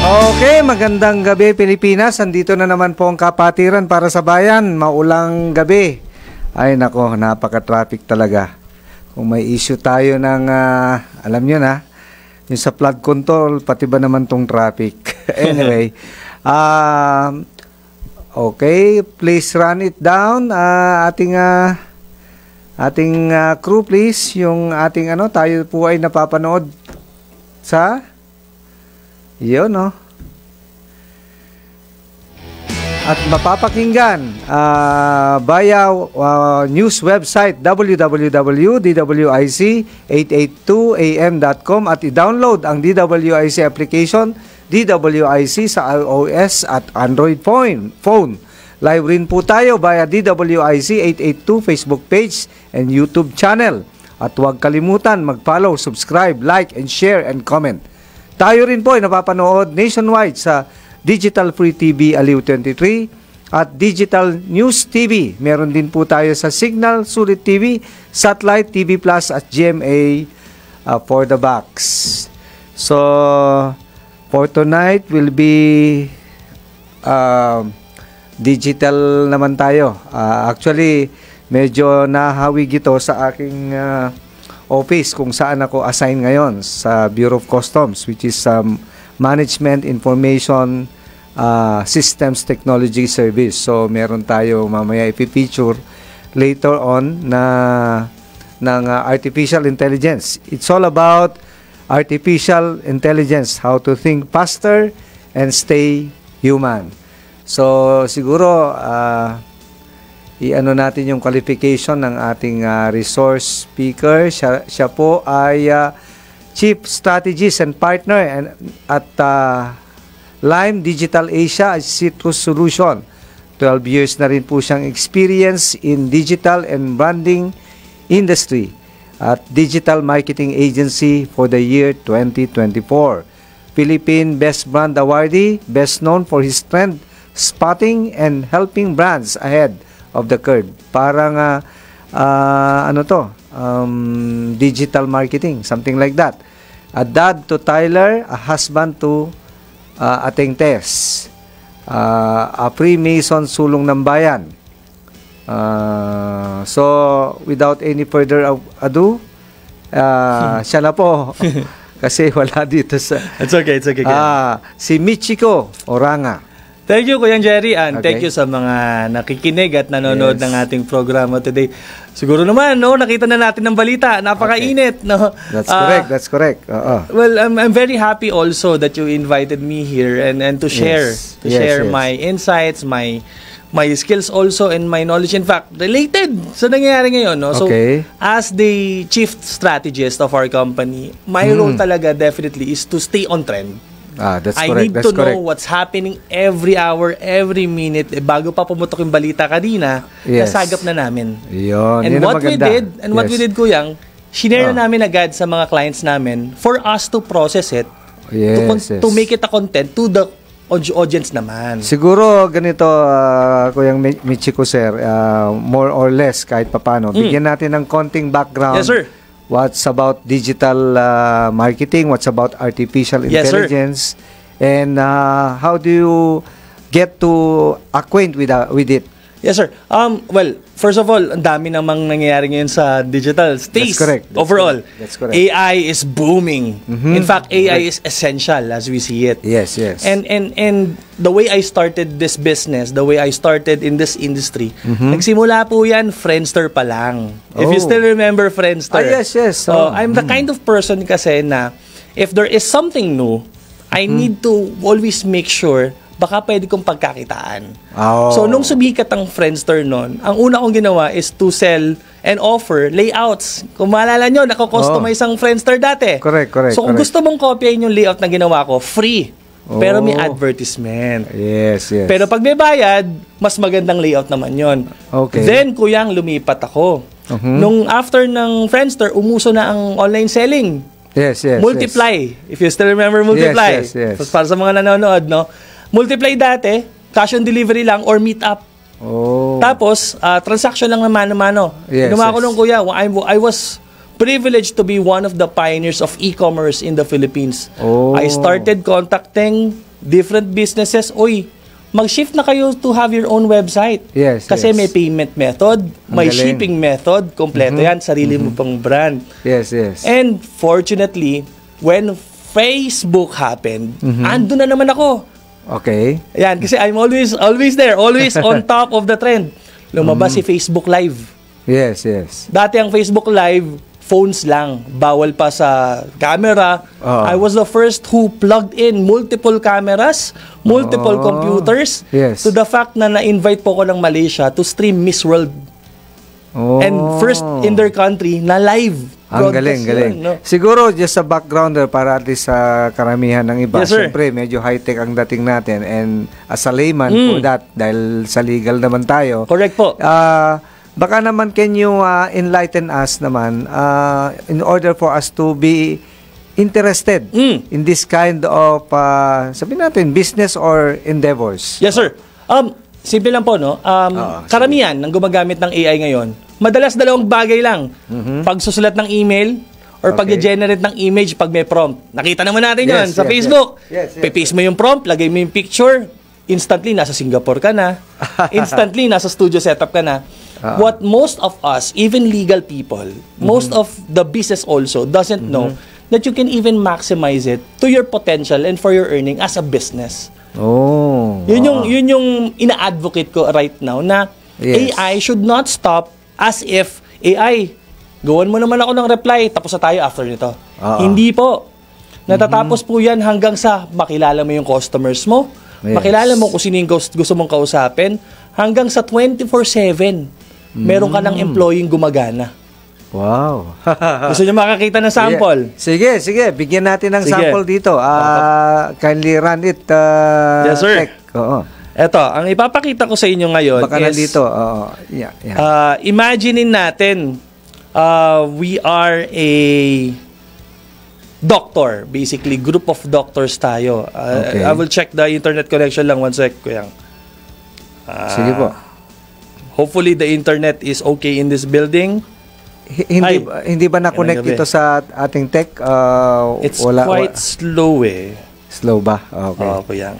Okay, magandang gabi Pilipinas. Andito na naman po ang kapatiran para sa bayan. Maulang gabi. Ay nako, napaka-traffic talaga. Kung may issue tayo ng, alam nyo na, yung sa flood control, pati ba naman tong traffic? Anyway, okay, please run it down. Ating crew please, yung ating tayo po ay napapanood sa yun, no? At mapapakinggan via news website www.dwic882am.com at i-download ang DWIC application, DWIC sa iOS at Android phone. Live rin po tayo via DWIC 882 Facebook page and YouTube channel. At huwag kalimutan mag-follow, subscribe, like, and share, and comment. Tayo rin po ay napapanood nationwide sa Digital Free TV Aliw 23 at Digital News TV. Meron din po tayo sa Signal, Sulit TV, Satellite TV Plus at GMA for the box. So, for tonight will be digital naman tayo. Actually, medyo nahawig ito sa aking office kung saan ako assign ngayon sa Bureau of Customs, which is Management Information Systems Technology Service. So meron tayo mamaya i-feature later on ng artificial intelligence. It's all about artificial intelligence, how to think faster and stay human. So siguro i-ano natin yung qualification ng ating resource speaker. Siya po ay Chief Strategist and Partner at Lime Digital Asia Citrus Solution. 12 years na rin po siyang experience in digital and branding industry at Digital Marketing Agency for the year 2024. Philippine Best Brand Awardee, best known for his trend spotting and helping brands ahead of the curve. Parang digital marketing, something like that. A dad to Tyler, a husband to Ateng Tess, a Freemason sulong ng bayan. So without any further ado, siya na po kasi wala dito sa It's okay. si Michiko Oranga. Thank you, Kuya Jerry, and thank you sa mga nakikinig at nanonood ng ating programa today. Siguro naman, nakita na natin ng balita. Napakainit, no? That's correct. Well, I'm very happy also that you invited me here and to share my insights, my skills also, and my knowledge. In fact, related sa nangyayari ngayon, no? So, as the chief strategist of our company, my role talaga definitely is to stay on trend. That's I correct. need to know what's happening every hour, every minute. Bago pa pumutok yung balita kanina, nasagap na namin. Yun. And what we did, Kuyang, shinare na namin agad sa mga clients namin for us to process it, to make it a content to the audience naman. Siguro ganito, Kuyang Michiko sir, more or less kahit papano, bigyan natin ng konting background. Yes, sir. What's about digital marketing? What's about artificial intelligence? And how do you get to acquaint with it? Yes, sir. Well, first of all, ang dami namang nangyayari ngayon sa digital space. That's correct. Overall. That's correct. AI is booming. In fact, AI is essential as we see it. Yes. And the way I started this business, the way I started in this industry, nagsimula po yan, Friendster pa lang. If you still remember Friendster. Yes. I'm the kind of person kasi na if there is something new, I need to always make sure baka pwede kong pagkakitaan. So, nung sumikat ang Friendster nun, ang una kong ginawa is to sell and offer layouts. Kung maalala nyo, nako-customize ang Friendster dati. Correct. So, kung gusto mong kopyahin yung layout na ginawa ko, free. Pero may advertisement. Yes. Pero pag may bayad, mas magandang layout naman yon. Okay. Then, Kuyang, lumipat ako. Nung after ng Friendster, umuso na ang online selling. Yes. Multiply. If you still remember Multiply. Yes. Para sa mga nanonood, no? Multiply dati, cash on delivery lang or meet up. Tapos, transaction lang naman mano. Ginawa ko nung Kuya, I was privileged to be one of the pioneers of e-commerce in the Philippines. I started contacting different businesses, mag-shift na kayo to have your own website. Yes, Kasi yes. may payment method, may galing. shipping method, kompleto yan, sarili mo pang brand. Yes, yes. And fortunately, when Facebook happened, ando na naman ako. Okay. Ayan, kasi I'm always there, always on top of the trend. Lumabas si Facebook Live. Yes, yes. Dati ang Facebook Live, phones lang. Bawal pa sa camera. Oo. I was the first who plugged in multiple cameras, multiple computers, Yes. to the fact na na-invite po ko ng Malaysia to stream Miss World. Oh. And first in their country na live. Ang broadcast galing, galing. yun, no? Siguro, just a backgrounder para at least sa karamihan ng iba. Yes, sir. Siyempre, medyo high-tech ang dating natin. And as a layman for that, dahil sa legal naman tayo, Correct po. baka naman can you enlighten us naman in order for us to be interested in this kind of, sabihin natin, business or endeavors? Yes, sir. Simple lang po, no? Karamihan ng gumagamit ng AI ngayon, madalas dalawang bagay lang. Pagsusulat ng email or Okay. pag-generate ng image pag may prompt. Nakita naman natin yun Yes, sa yes, Facebook. yes. Yes, yes, Pipaste mo yung prompt, lagay mo yung picture, instantly nasa Singapore ka na. Instantly nasa studio setup ka na. What most of us, even legal people, most of the business also doesn't know that you can even maximize it to your potential and for your earning as a business. Oh. Yun yung ina-advocate ko right now na Yes. AI should not stop as if AI, gawan mo naman ako ng reply, tapos na tayo after nito. Hindi po. Natatapos po yan hanggang sa makilala mo yung customers mo, Yes. makilala mo kung sino yung gusto mong kausapin, hanggang sa 24/7, meron ka ng employee gumagana. Wow. Gusto nyo makakita ng sample? Sige, sige. Bigyan natin ng Sige. sample dito. Kindly run it, Yes, sir. Tech. Oo. Eto, ang ipapakita ko sa inyo ngayon Baka is, nandito. Oo. Yeah. imaginein natin, we are a doctor, basically, group of doctors tayo. Okay. I will check the internet connection lang, one sec, kuyang. Sige po. Hopefully, the internet is okay in this building. Hindi ba na-connect Ganang gabi. ito sa ating tech? It's quite slow eh. Slow ba? Okay. Kuyang.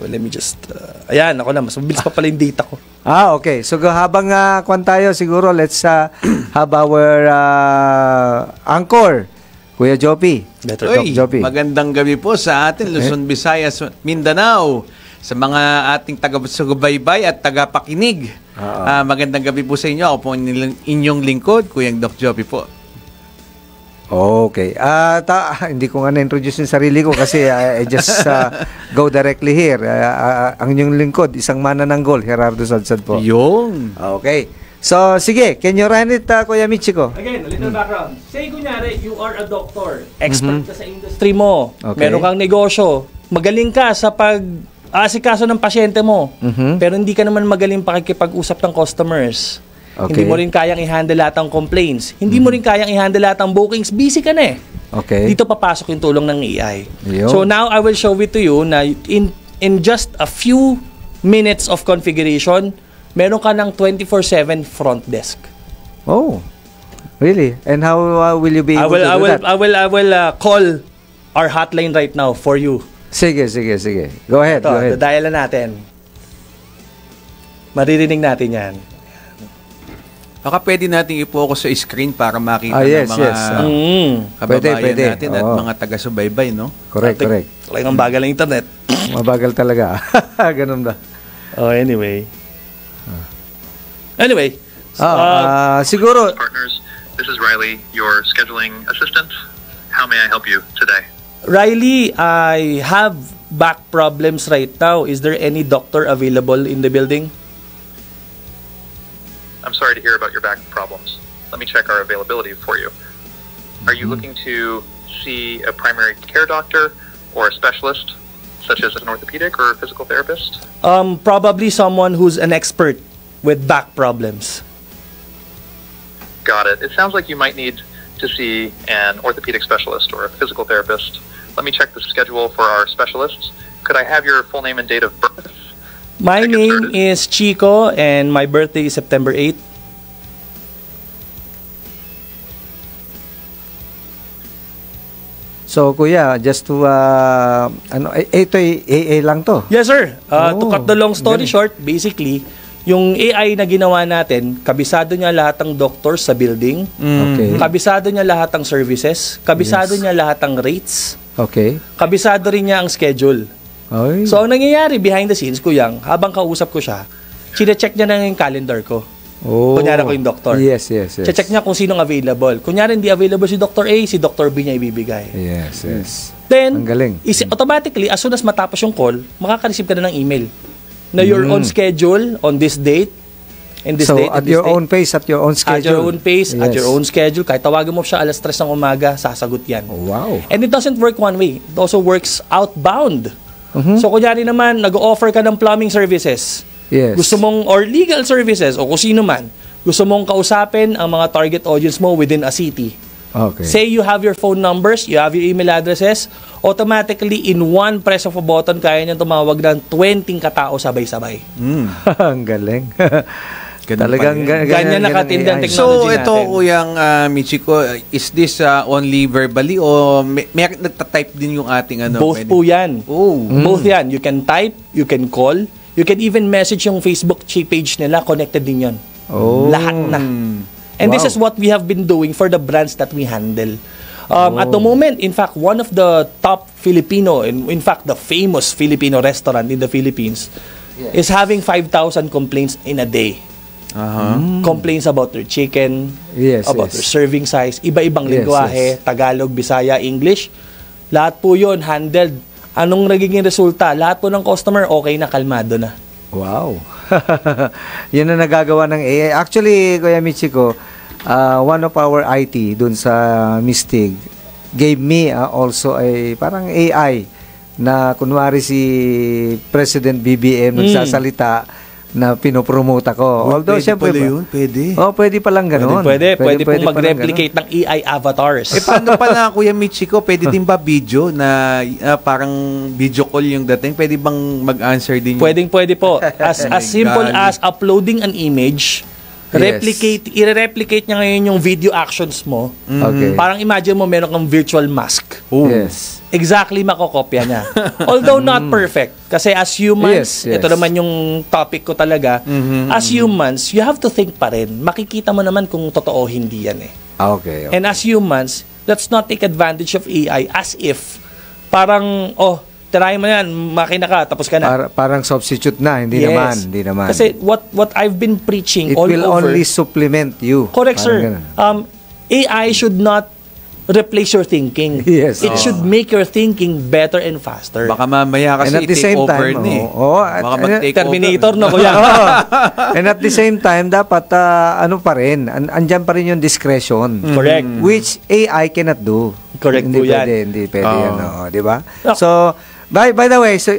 Well, let me just... ayan, ako na, mas mabilis pa pala yung data ko. Okay. So habang kwan tayo, siguro let's have our anchor, Kuya Joppy. Better Oy, Doc Joppy. magandang gabi po sa atin, Luzon, Visayas, Mindanao, sa mga ating taga-subaybay at taga-pakinig. Magandang gabi po sa inyo. Ako po inyong lingkod, Kuyang Doc Joppy po. Okay. Hindi ko nga na-introduce yung sarili ko kasi I just go directly here. Ang inyong lingkod, isang manananggol, Gerardo Sadsad po. Yung. Okay. So, sige. Can you run it, Kuya Michiko? Again, a little background. Say, kunyari, you are a doctor. Expert ka sa industry mo. Okay. Meron kang negosyo. Magaling ka sa pag-asikaso ng pasyente mo. Pero hindi ka naman magaling pakikipag-usap ng customers. Okay. Hindi mo rin kayang i-handle lahat ng complaints. Hindi mo rin kayang i-handle lahat ng bookings. Busy ka na eh. Okay. Dito papasok yung tulong ng AI. Yun. So now, I will show it to you na in just a few minutes of configuration, meron ka ng 24/7 front desk. Oh. Really? And how will you be able to do that? I will call our hotline right now for you. Sige, sige, sige. Go ahead, Ito, go ahead. dadialan natin. Maririnig natin yan. Baka pwede natin i-focus sa screen para makita Yes, ng mga yes. kababayan Pwede. natin at Oo. mga taga-subaybay, no? Correct, correct. Talagang bagal ng internet. Mabagal talaga. Ganun ba? Anyway. Anyway. Siguro, Partners, this is Riley, your scheduling assistant. How may I help you today? Riley, I have back problems right now. Is there any doctor available in the building? I'm sorry to hear about your back problems. Let me check our availability for you. Are you looking to see a primary care doctor or a specialist, such as an orthopedic or a physical therapist? Probably someone who's an expert with back problems. Got it. It sounds like you might need to see an orthopedic specialist or a physical therapist. Let me check the schedule for our specialists. Could I have your full name and date of birth? My Get name started. is Chico and my birthday is September 8. So, kuya, just to, ito ay AA lang to. Yes, sir. To cut the long story galing. short, basically, yung AI na ginawa natin, kabisado niya lahat ng doctors sa building, Okay. kabisado niya lahat ng services, kabisado niya lahat ng rates, Okay. kabisado rin niya ang schedule. Oy. So, ang nangyayari behind the scenes, kuyang, habang kausap ko siya, chine-check niya na yung calendar ko. Kunyari ako yung doktor. Yes. Check niya kung sinong available. Kunyari hindi available si Dr. A, si Dr. B niya ibibigay. Yes. Then, Ang galing. automatically, as soon as matapos yung call, makaka-receive ka na ng email na you're on schedule, on this date, and this So, date, at and this your date. own pace, at your own schedule. At your own pace, at Yes. your own schedule. Kahit tawagan mo siya alas 3 ng umaga, sasagot yan. Wow. And it doesn't work one way. It also works outbound. So, kunyari naman, nag-offer ka ng plumbing services. Yes. Gusto mong, or legal services, o kung sino man, gusto mong kausapin ang mga target audience mo within a city. Okay. Say you have your phone numbers, you have your email addresses, automatically in one press of a button, kaya niyang tumawag ng 20 katao sabay-sabay. Ang galing. Ganun Talagang pa rin. Ganyan nakatindi ang AI. technology. So, ito, natin. Kuyang Michiko, is this only verbally o may nagtatype din yung ating ano? Both pwede? po yan. Oh. Both yan. You can type, you can call, you can even message yung Facebook page nila, connected din yan. Oh. Lahat na. And this Wow. is what we have been doing for the brands that we handle. At the moment, in fact, one of the top Filipino, in fact, the famous Filipino restaurant in the Philippines is having 5,000 complaints in a day. Complaints about their chicken, Yes, about yes. their serving size, iba-ibang Yes, lingwahe, Tagalog, Bisaya, English. Lahat po yun handled. Anong nagiging resulta? Lahat po ng customer okay na, kalmado na. Wow. Yun ang nagagawa ng AI. Actually, Kuya Michiko, one of our IT dun sa Mistig gave me also a parang AI na kunwari si President BBM nagsasalita na pinopromote ako. Although, pwede syempre, pala yun, pwede. Pwede palang ganun. Pwede pong palang mag-replicate ng AI avatars. Paano pala, Kuya Michiko, pwede din ba video na parang video call yung dating? Pwede bang mag-answer din? Pwede po. As simple as uploading an image, i-replicate niya ngayon yung video actions mo. Okay. Parang imagine mo meron kang virtual mask. Yes. Exactly makokopya niya. Although not perfect. Kasi as humans, Yes. ito naman yung topic ko talaga, as humans, you have to think pa rin. Makikita mo naman kung totoo hindi yan eh. Okay. And as humans, let's not take advantage of AI as if parang, try mo yan, makina ka, tapos ka na. Parang substitute na, hindi Yes. naman. Kasi what I've been preaching it all will over. only supplement you. Correct, Parang sir. ganun. AI should not replace your thinking. Yes. It should make your thinking better and faster. Baka mamaya kasi And at the i-take same over time, na eh. Baka mag-take Terminator, over. no, kuya? And at the same time, dapat ano pa rin, andyan pa rin yung discretion. Correct. Which AI cannot do. Correct hindi po yan. Hindi pwede yan, di ba? Ah. So, by the way, so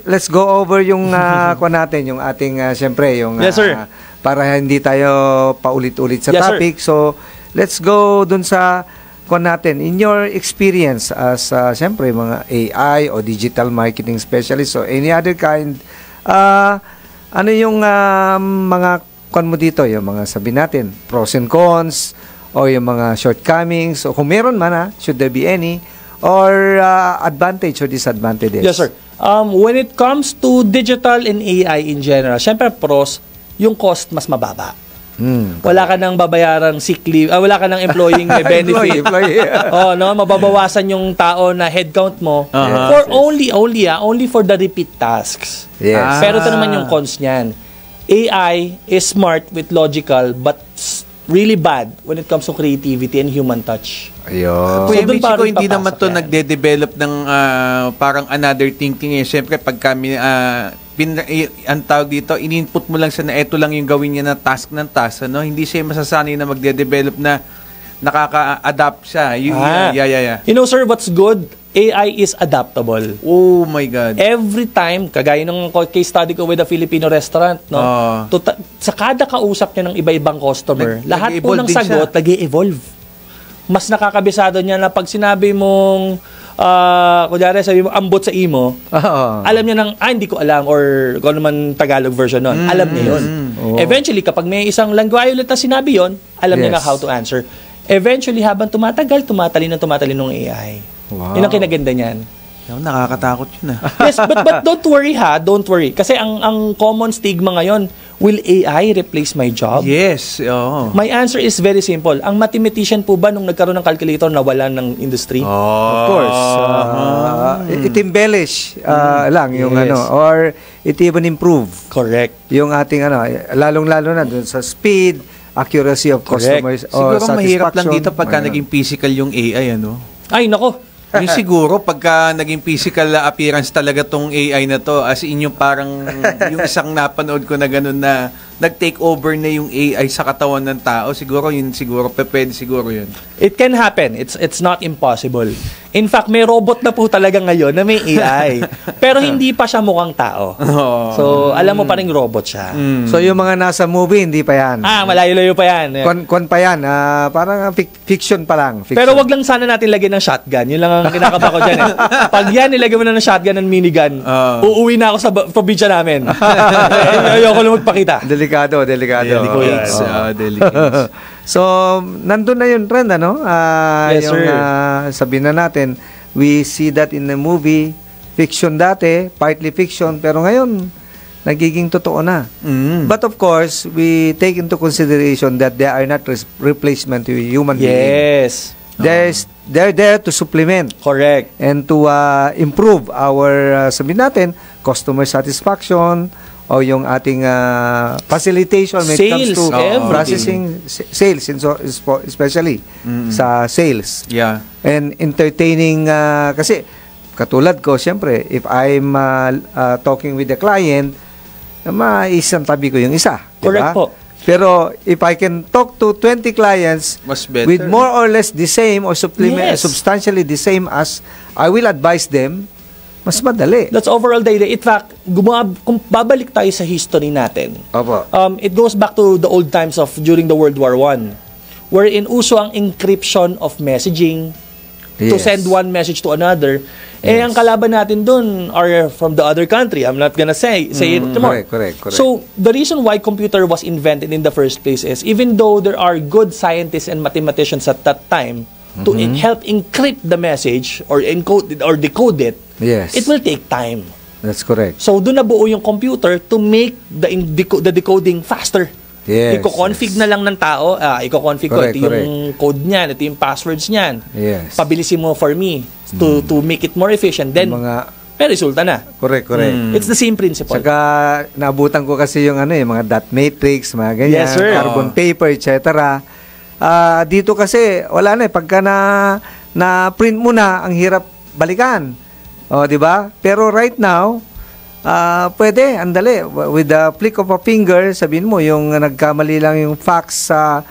let's go over yung kuha natin, yung ating syempre yung Yes, sir. para hindi tayo paulit-ulit sa Yes, sir. topic. So, let's go dun sa kuha natin. In your experience as syempre mga AI o digital marketing specialist or any other kind, ano yung mga kuha mo dito, yung mga sabi natin, pros and cons o yung mga shortcomings o kung meron man should there be any or advantage or disadvantages? Yes, sir. When it comes to digital and AI in general, syempre pros, yung cost mas mababa. Wala ka nang babayarang sick leave, wala ka nang employing may benefit. Employee. Mababawasan yung tao na headcount mo for only for the repeat tasks. Yes. Pero ito naman yung cons niyan. AI is smart with logical but really bad when it comes to creativity and human touch. Ayun. Kuya So, dun Michiko, parang hindi naman papasok to yan. nagde-develop ng parang another thinking eh. Siyempre, pag kami, ang tawag dito, in-input mo lang siya na eto lang yung gawin niya na task ng task. Ano? Hindi siya masasanay na magde-develop na nakaka-adapt siya. Yeah. You know, sir, what's good? AI is adaptable. Oh my God. Every time, kagaya ng case study ko with a Filipino restaurant, no? Sa kada kausap niya ng iba-ibang customer, lahat po nag-evolve ng din sagot nag-evolve. Mas nakakabisado niya na pag sinabi mong kunyari sabi mo ambot sa imo, alam niya ng hindi ko alam or kung naman Tagalog version nun, alam niya yun. Eventually, kapag may isang language ulit na sinabi yun, alam niya na how to answer. eventually, habang tumatalin ng AI. Wow. Yun ang kinaganda niyan. Nakakatakot yun Yes, but don't worry don't worry. Kasi ang common stigma ngayon, will AI replace my job? Yes, oo. My answer is very simple. Ang mathematician po ba nung nagkaroon ng calculator nawalan ng industry? Of course. It embellish lang yung Yes. or it even improve Correct. yung ating lalong-lalo na dun sa speed, accuracy of Correct. customers Siguro or mahirap lang satisfaction. dito pagka naging physical yung AI, Ay, nako. Yung siguro, pagka naging physical appearance talaga tong AI na to, as in yung parang, yung isang napanood ko na gano'n na nag-take over na yung AI sa katawan ng tao, siguro pwede siguro yun. It can happen. It's not impossible. In fact, may robot na po talaga ngayon na may AI. Pero hindi pa siya mukhang tao. So, alam mo pa rin robot siya. So yung mga nasa movie, hindi pa yan. Malayo-layo pa yan. Kon pa yan. Parang fiction pa lang. Fiction. Pero wag lang sana natin lagyan ng shotgun. Yun lang ang kinakaba ko dyan. Pag yan, nilagyan mo na ng shotgun ng minigun, uuwi na ako sa probinsya namin. Ayoko lang magpakita. Delikado. Delicates. So, nandun na yung trend, Yes, yung, sir. sabihin na natin, we see that in the movie, fiction dati, partly fiction, pero ngayon, nagiging totoo na. But of course, we take into consideration that they are not replacement to human being. Yes. They're there to supplement Correct. and to improve our, sabihin natin, customer satisfaction, o yung ating facilitation when it comes Sales, to everything. processing sales, especially sa sales. Yeah. And entertaining, kasi katulad ko, siyempre, if I'm talking with the client, maisang tabi ko yung isa. Correct diba? po. Pero if I can talk to 20 clients Mas better. with more or less the same or Yes. substantially the same as I will advise them, mas madali. That's overall the idea. In fact, kung babalik tayo sa history natin, Opo. it goes back to the old times of during the World War I, wherein uso ang encryption of messaging to Yes. send one message to another. Ang kalaban natin dun are from the other country. I'm not gonna say it tomorrow. Correct. So, the reason why computer was invented in the first place is, even though there are good scientists and mathematicians at that time to help encrypt the message or encode it or decode it, Yes. it will take time. That's correct. So, doon nabuo yung computer to make the decoding faster. Yes. Iko-config na lang ng tao, iko-config ko, Correct, ito yung code niyan, ito yung passwords niyan. Yes. Pabilisin mo for me to make it more efficient. Then, may resulta na. Correct. It's the same principle. Saka naabutan ko kasi yung mga dot matrix, mga ganyan, Yes, sir. carbon paper, etc. Dito kasi wala na pagka na print mo na, ang hirap balikan. Di ba? Pero right now, pwede, andali. With the flick of a finger, sabihin mo, yung nagkamali lang yung fax sa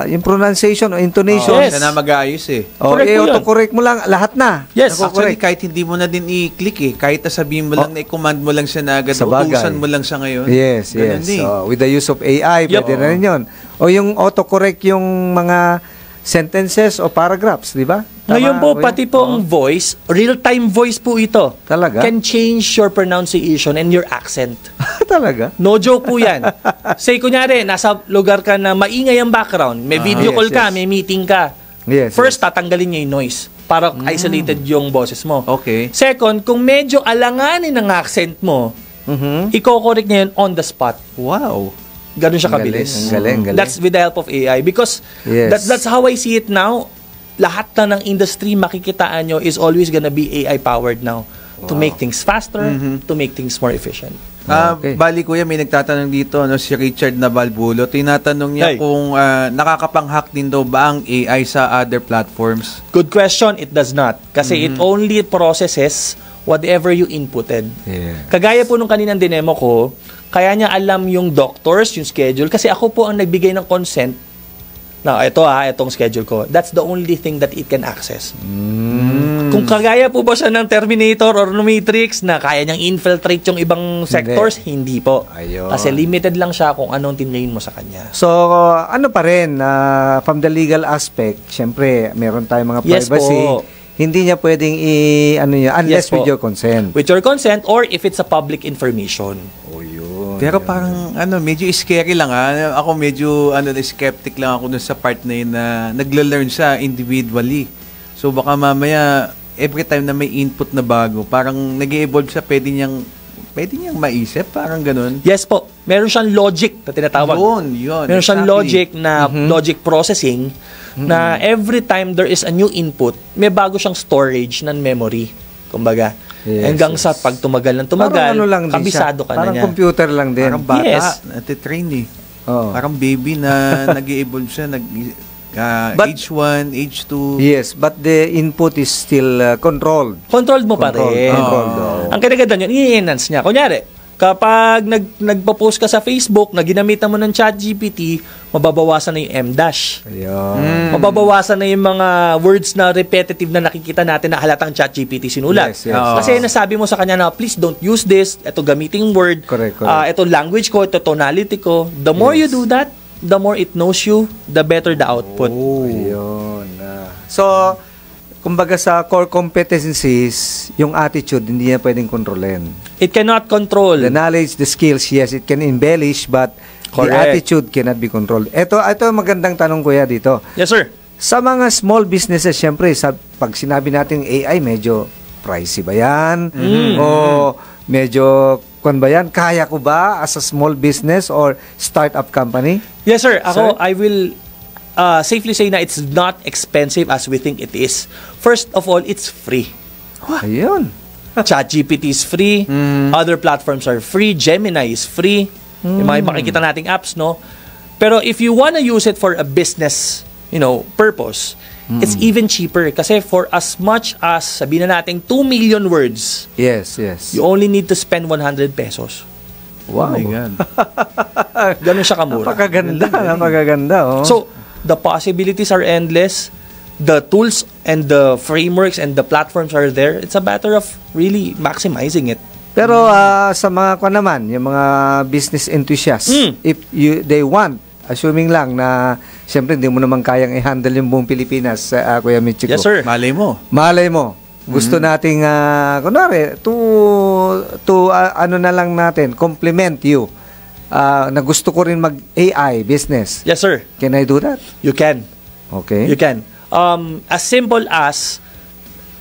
yung pronunciation o intonation. Yes. Siya na mag-aayos Correct po yun. Auto-correct mo lang lahat na. Yes. Actually, kahit hindi mo na din i-click kahit na sabihin mo lang na i-command mo lang siya na agad, Sa bagay. utusan mo lang siya ngayon. Yes. Ganun din. With the use of AI, Yup. pwede na rin yun. O yung autocorrect yung mga sentences o paragraphs, di ba? Ngayon po, Kuya? pati po ang voice, real-time voice po ito. Talaga? Can change your pronunciation and your accent. Talaga? No joke po yan. Say, kunyari, nasa lugar ka na maingay ang background, may video Yes, call ka, yes. may meeting ka. Yes. First, tatanggalin niya yung noise para isolated yung boses mo. Okay. Second, kung medyo alanganin ang accent mo, i-correct niya yun on the spot. Wow. Ganun siya Ang galing, kabilis. ang galing. That's with the help of AI. Because Yes. that's how I see it now. Lahat na ng industry makikitaan nyo is always gonna be AI-powered now to make things faster, to make things more efficient. Okay. Bali kuya, may nagtatanong dito, si Richard Nabalbulo. Tinatanong niya Hey. kung nakakapang-hack din daw ba ang AI sa other platforms? Good question. It does not. Kasi it only processes whatever you inputted. Yeah. Kagaya po nung kaninang dinemo ko, kaya niya alam yung doctors, yung schedule. Kasi ako po ang nagbigay ng consent na itong schedule ko. That's the only thing that it can access. Kung kagaya po ba siya ng Terminator or Matrix na kaya niyang infiltrate yung ibang sectors, hindi po. Ayun. Kasi limited lang siya kung anong tinlayin mo sa kanya. So, ano pa rin, from the legal aspect, syempre, meron tayong mga Yes privacy. po. Hindi niya pwedeng unless Yes po. with your consent. With your consent or if it's a public information. Oh, yun. Pero parang medyo scary lang Ako medyo skeptic lang ako dun sa part na yun na nagle-learn siya individually. So baka mamaya every time na may input na bago, parang nag-evolve siya, pwede niyang maisip, parang ganun. Yes po. Meron siyang logic na tinatawag. Yun. Meron siyang logic na logic processing na every time there is a new input, may bago siyang storage ng memory. Kumbaga. Hanggang sa pag tumagal ng tumagal, kabisado ka na niya. Parang computer lang din. Parang bata, natitrain Parang baby na nag-evolve siya, age 1, age 2. Yes, but the input is still controlled. Controlled mo pa rin. Ang kinaganda nyo, i-enhance niya. Kunyari, kapag nagpo-post ka sa Facebook na ginamitan mo ng ChatGPT, mababawasan na yung M-dash. Mababawasan na yung mga words na repetitive na nakikita natin na halatang ChatGPT sinulat. Yes. Kasi nasabi mo sa kanya na, please don't use this. Ito gamitin word. Correct. Ito language ko, ito tonality ko. The more you do that, the more it knows you, the better the output. Ayun. So, kumbaga sa core competencies, yung attitude, hindi niya pwedeng kontrolin. It cannot control. The knowledge, the skills, yes, it can embellish, but the attitude cannot be controlled. Ito magandang tanong kuya dito. Yes, sir. Sa mga small businesses, syempre, pag sinabi natin AI, medyo pricey ba yan? O medyo, ba yan? Kaya ko ba as a small business or startup company? Yes, sir. Ako, I will safely say na it's not expensive as we think it is. First of all, it's free. Ayun. ChatGPT is free. Other platforms are free. Gemini is free. Yung mga makikita nating apps, no? Pero if you wanna use it for a business, purpose, it's even cheaper. Kasi for as much as, sabihin na natin, 2 million words, yes, you only need to spend 100 pesos. Wow. Oh my God. Ganun siya kamura. Napakaganda. So, the possibilities are endless. The tools and the frameworks and the platforms are there. It's a matter of really maximizing it. Pero sa mga naman, yung mga business enthusiasts, if they want, assuming lang na siyempre hindi mo naman kayang i-handle yung buong Pilipinas, Kuya Michiko. Yes, sir. Malay mo. Gusto nating kunwari to na lang natin, compliment you. Na gusto ko rin mag-AI business. Yes, sir. Can I do that? You can. Okay. You can. As simple as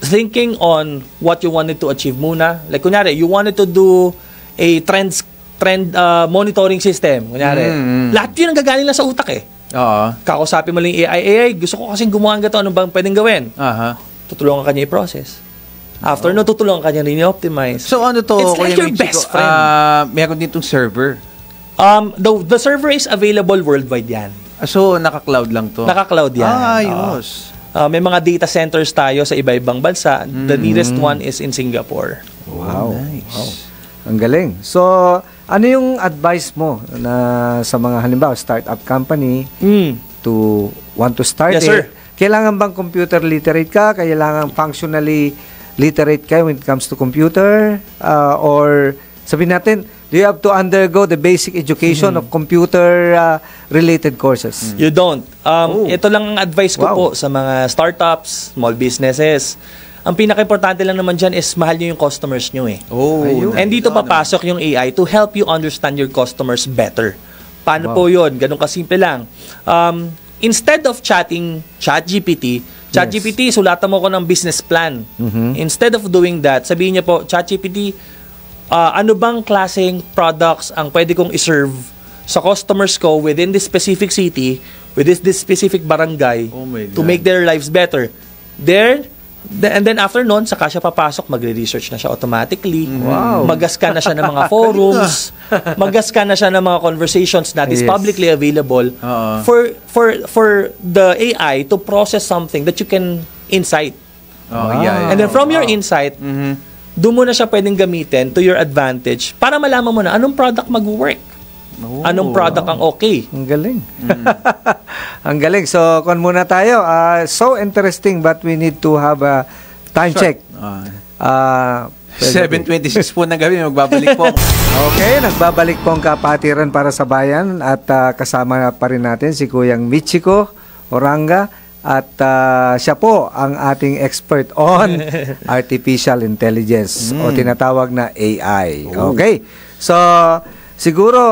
thinking on what you wanted to achieve muna. Like, kunyari, you wanted to do a trend monitoring system. Kunyari, lahat yun ang gagaling lang sa utak eh. Kakusapin mo lang yung AI, gusto ko kasing gumawa ng gato, ano bang pwedeng gawin? Tutulungan ka niya i-process. After tutulungan ka niya rin i-optimize. So ano to? It's like your best friend. Meron ditong server. The server is available worldwide yan. So, naka-cloud lang to? Naka-cloud yan. Ayos. May mga data centers tayo sa iba-ibang bansa. The nearest one is in Singapore. Wow. Nice. Wow. Ang galing. So, ano yung advice mo na sa mga halimbawa startup company to want to start Yes, sir. Kailangan bang computer literate ka? Kailangan functionally literate ka when it comes to computer? Or sabihin natin, do you have to undergo the basic education of computer-related courses? You don't. Ito lang ang advice ko po sa mga startups, small businesses. Ang pinaka-importante lang naman dyan is mahal nyo yung customers nyo eh. And dito papasok yung AI to help you understand your customers better. Paano po yun? Ganun kasimple lang. Instead of chatting ChatGPT, sulatan mo ko ng business plan. Instead of doing that, sabihin niya po, ChatGPT, ano bang klaseng products ang pwede kong iserve sa customers ko within this specific city, within this specific barangay to make their lives better. And then after nun, saka siya papasok, magre-research na siya automatically. Mag-scan na siya ng mga forums, mag-scan na siya ng mga conversations that is publicly available for the AI to process something that you can insight. And then from your insight, doon mo na siya pwedeng gamitin to your advantage para malaman mo na anong product mag-work. Anong product ang okay. Ang galing. Ang galing. So, kung muna tayo, so interesting but we need to have a time check. 7:26 po ng gabi, magbabalik po. Okay, nagbabalik po ang Kapatiran para sa Bayan at kasama pa rin natin si Kuyang Michiko Oranga at siya po ang ating expert on artificial intelligence o tinatawag na AI. Okay. So, Siguro,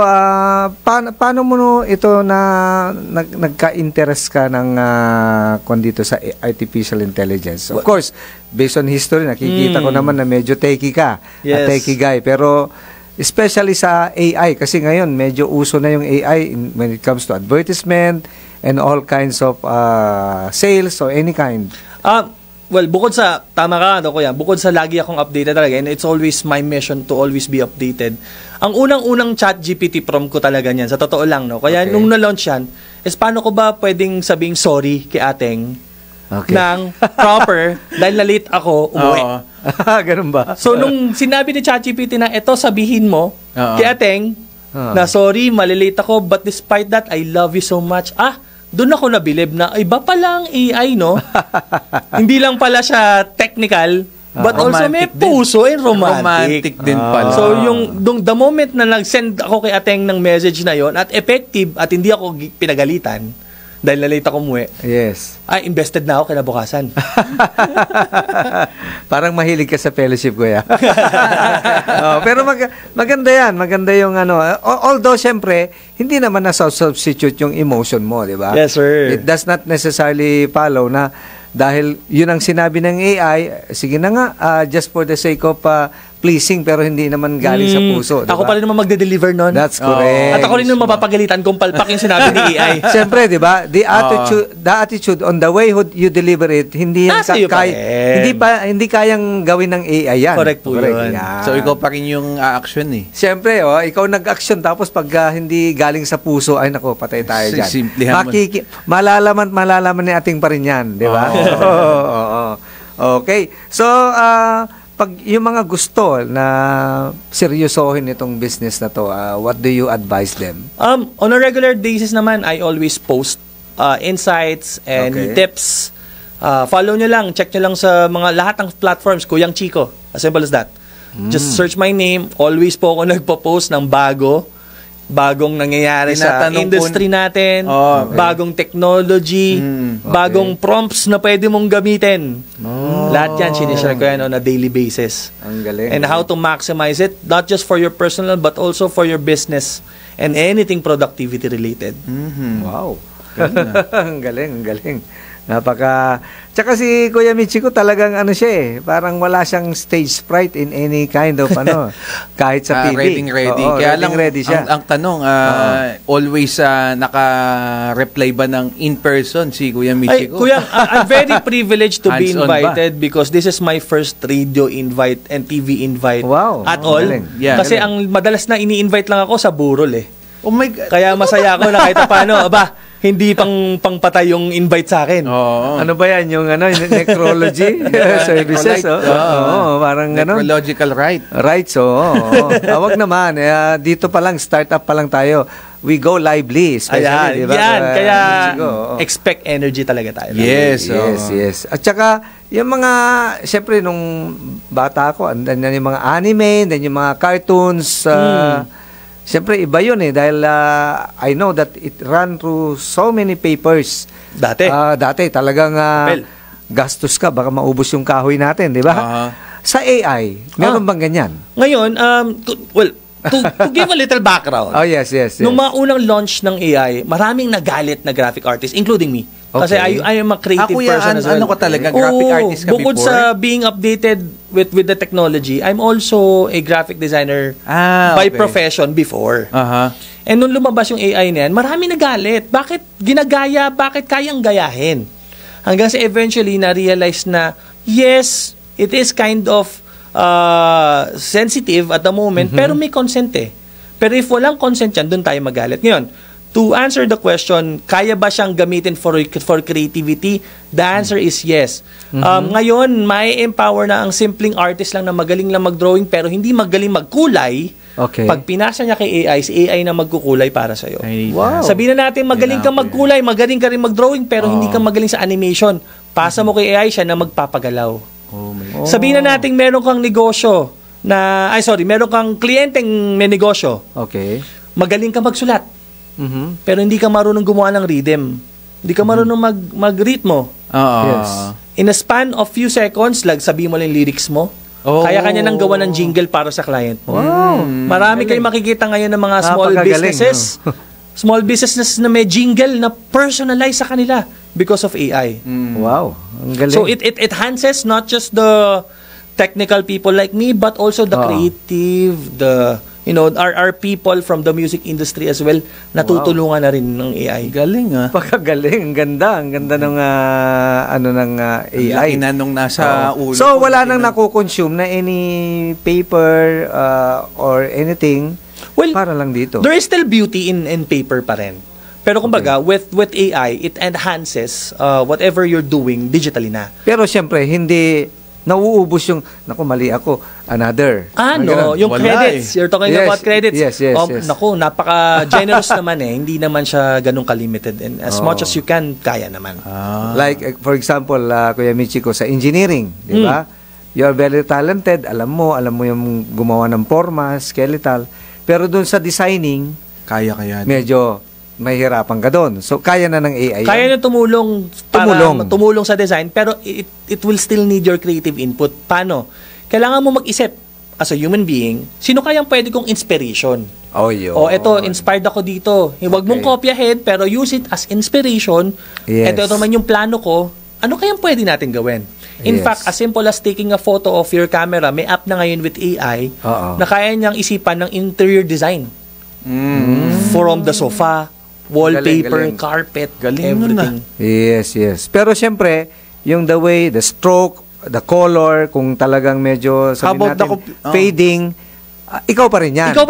paano mo ito na nagka-interest ka ng kung dito sa artificial intelligence? Of course, based on history, nakikita ko naman na medyo techie ka, Yes. techie guy. Pero, especially sa AI, kasi ngayon, medyo uso na yung AI when it comes to advertisement and all kinds of sales or any kind. Well, bukod sa, tama ka, Kuya, bukod sa lagi akong updated talaga, and it's always my mission to always be updated. Ang unang-unang chat GPT prompt ko talaga niyan, sa totoo lang, no? Kaya Okay. nung na-launch yan, is paano ko ba pwedeng sabing sorry kay Ateng ng proper dahil na-late ako umuwi. Oo. Ganun ba? So, nung sinabi ni ChatGPT na, eto, sabihin mo Oo. kay Ateng, na sorry, malilate ako, but despite that, I love you so much. Doon ako nabilib na, iba pala ang AI, no? Hindi lang pala siya technical, but also may Romantic din. puso and romantic. Romantic din pala. So, the moment na nag-send ako kay Ateng ng message na yon at effective at hindi ako pinagalitan, dahil na-late ako umuwi, Yes. invested na ako kinabukasan. Parang mahilig ka sa fellowship, Kuya. Pero maganda yan. Maganda yung ano. Although, syempre, hindi naman na-substitute yung emotion mo, di ba? Yes, sir. It does not necessarily follow na dahil yun ang sinabi ng AI, sige na nga, just for the sake of pleasing, pero hindi naman galing sa puso. Di Ako ba? pa rin naman magde-deliver nun. That's correct. At ako rin naman mapapagalitan kung palpak yung sinabi ni AI. Siyempre, 'di ba? The attitude on the way you deliver it, hindi yan Nasa iyo pa rin. hindi kayang gawin ng AI yan. Correct po yun. Yan. So, ikaw pa rin yung action eh. Siyempre, ikaw nag-action tapos pag hindi galing sa puso, ay nako, patay tayo diyan. Simplihan mo. Malalaman ni ating pa rin yan, 'di ba? Oo. Okay. So, pag yung mga gusto na seryosohin itong business na to, what do you advise them? On a regular basis naman, I always post insights and Okay. tips. Follow nyo lang, check nyo lang sa mga lahat ng platforms, Kuyang Chico. As simple as that. Just search my name. Always po ako nagpo-post ng bagong nangyayari sa Tinatanong industry natin, Okay. bagong technology, bagong prompts na pwede mong gamitin. Lahat yan, sinishare ko yan on a daily basis. Ang galing. And how to maximize it, not just for your personal, but also for your business and anything productivity related. Wow. Ang galing, ang galing. Tsaka si Kuya Michiko talagang ano siya eh, parang wala siyang stage fright in any kind of kahit sa TV. Ready. Oo, Kaya lang, ready siya. ang tanong, always naka-reply ba ng in-person si Kuya Ay, Michiko? Kuya, I'm very privileged to be Hands-on ba? invited because this is my first radio invite and TV invite Wow. at Oh, all. galing. Yeah, Kasi galing. ang madalas na ini-invite lang ako sa burol eh. Oh my God. Kaya masaya ako na kahit paano, hindi pangpatay yung invite sa akin. Oo. Ano ba yan? Yung necrology services? Oo, parang gano'n. Necrological right. Right, so wag naman. Dito pa lang, startup pa lang tayo. We go lively, especially, Ayan, di ba? yan. Kaya Michiko, oo. expect energy talaga tayo. Yes. Yes. At saka, yung mga, syempre, nung bata ako, andan na yung mga anime, then yung mga cartoons, syempre, iba yun eh. Dahil I know that it ran through so many papers. Dati. Dati, talagang Papel. gastos ka, baka maubos yung kahoy natin, di ba? Sa AI, meron bang ganyan? Ngayon, to give a little background. Oh, yes. Nung mga unang launch ng AI, maraming nagalit na graphic artists, including me. Kasi Okay. I am a creative Kuya, person as well. ano ko talaga, graphic artist ka bukod before? sa being updated with the technology, I'm also a graphic designer by Okay. profession before. Aha. And nung lumabas yung AI na yan, maraming nagalit. Bakit ginagaya? Bakit kayang gayahin? Hanggang sa eventually na-realize na, yes, it is kind of sensitive at the moment, pero may consent eh. Pero if walang consent yan, doon tayo magalit. Ngayon, to answer the question, kaya ba siyang gamitin for creativity? The answer is yes. Ngayon, may empower na ang simpleng artist lang na magaling lang mag-drawing pero hindi magaling magkulay. Okay. Pag pinasa niya kay AI, si AI na magkukulay para sa'yo. Wow. Sabihin na natin, magaling kang magkulay, magaling ka rin mag-drawing, pero hindi ka magaling sa animation. Pasa mo kay AI, siya na magpapagalaw. Oh my God. Sabihin na natin, meron kang negosyo meron kang kliyenteng may negosyo. Okay. Magaling ka magsulat, Mhm. pero hindi ka marunong gumawa ng rhythm. Hindi ka marunong mag-ritmo. Oo. Yes. In a span of few seconds, sabihin mo lang yung lyrics mo, Kaya kanya nang gawa ng jingle para sa client mo. Wow. Marami kayong makikita ngayon ng mga small Napakagaling, businesses. Small businesses na may jingle na personalize sa kanila because of AI. Wow. Ang galing. So it enhances not just the technical people like me, but also the creative, the our people from the music industry as well, natutulungan na rin ng AI. Galing Pagkagaling. Ang ganda ng AI. Inanong nasa ulo. So, wala nang nakukonsume na any paper or anything para lang dito. There is still beauty in paper pa rin. Pero kumbaga, with AI, it enhances whatever you're doing digitally na. Pero siyempre, hindi nauubos yung, mali ako, another. Yung credits. You're talking about credits. Yes. Napaka-generous naman eh. Hindi naman siya ganun ka-limited. And as much as you can, kaya naman. Like, for example, Kuya Michiko, sa engineering, di ba? You are very talented. Alam mo yung gumawa ng forma, skeletal. Pero dun sa designing, kaya. medyo mahirapan ka doon. So, kaya na ng AI. Kaya na tumulong sa design, pero it will still need your creative input. Paano? Kailangan mo mag-isip as a human being, sino kayang pwede kong inspiration? Eto, inspired ako dito. Huwag mong kopyahin, pero use it as inspiration. Yes. Ito naman yung plano ko. Ano kayang pwede natin gawin? In fact, as simple as taking a photo of your camera, may app na ngayon with AI na kaya niyang isipan ng interior design. From the sofa, wallpaper, galing. carpet, Galing everything. Yes. Pero syempre, yung the way, the stroke, the color, kung talagang medyo sabihin natin, fading, ikaw pa rin yan. Ikaw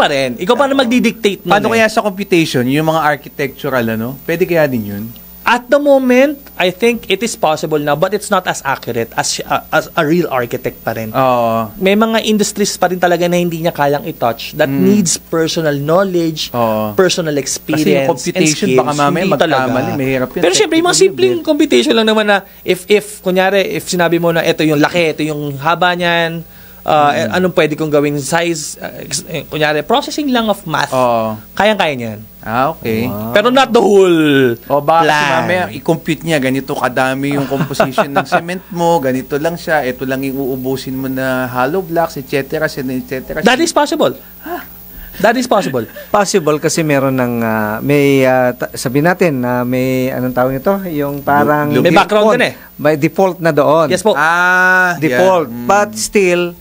pa rin magdi-dictate. Paano kaya sa computation, yung mga architectural, pwede kaya din yun? At the moment, I think it is possible now, but it's not as accurate as a real architect pa rin. May mga industries pa rin talaga na hindi niya kayang i-touch that needs personal knowledge, personal experience, kasi yung computation, and skills. baka mamaya magkamali, mahirap yan. Pero syempre, yung mga simpleng computation lang naman na if sinabi mo na ito yung laki, ito yung haba niyan, anong pwede kong gawing size, kunyari, processing lang of math, kayang-kaya niyan. Okay. Pero not the whole baka plan. kasi mamaya, i-compute niya, ganito kadami yung composition ng cement mo, ganito lang siya, ito lang yung uubusin mo na hollow blocks, etc. That is possible. That is possible. Possible kasi meron ng, sabihin natin, may, anong tawag ito? Yung parang... May background din eh. May default na doon. Yes po. Default. Yeah. But still,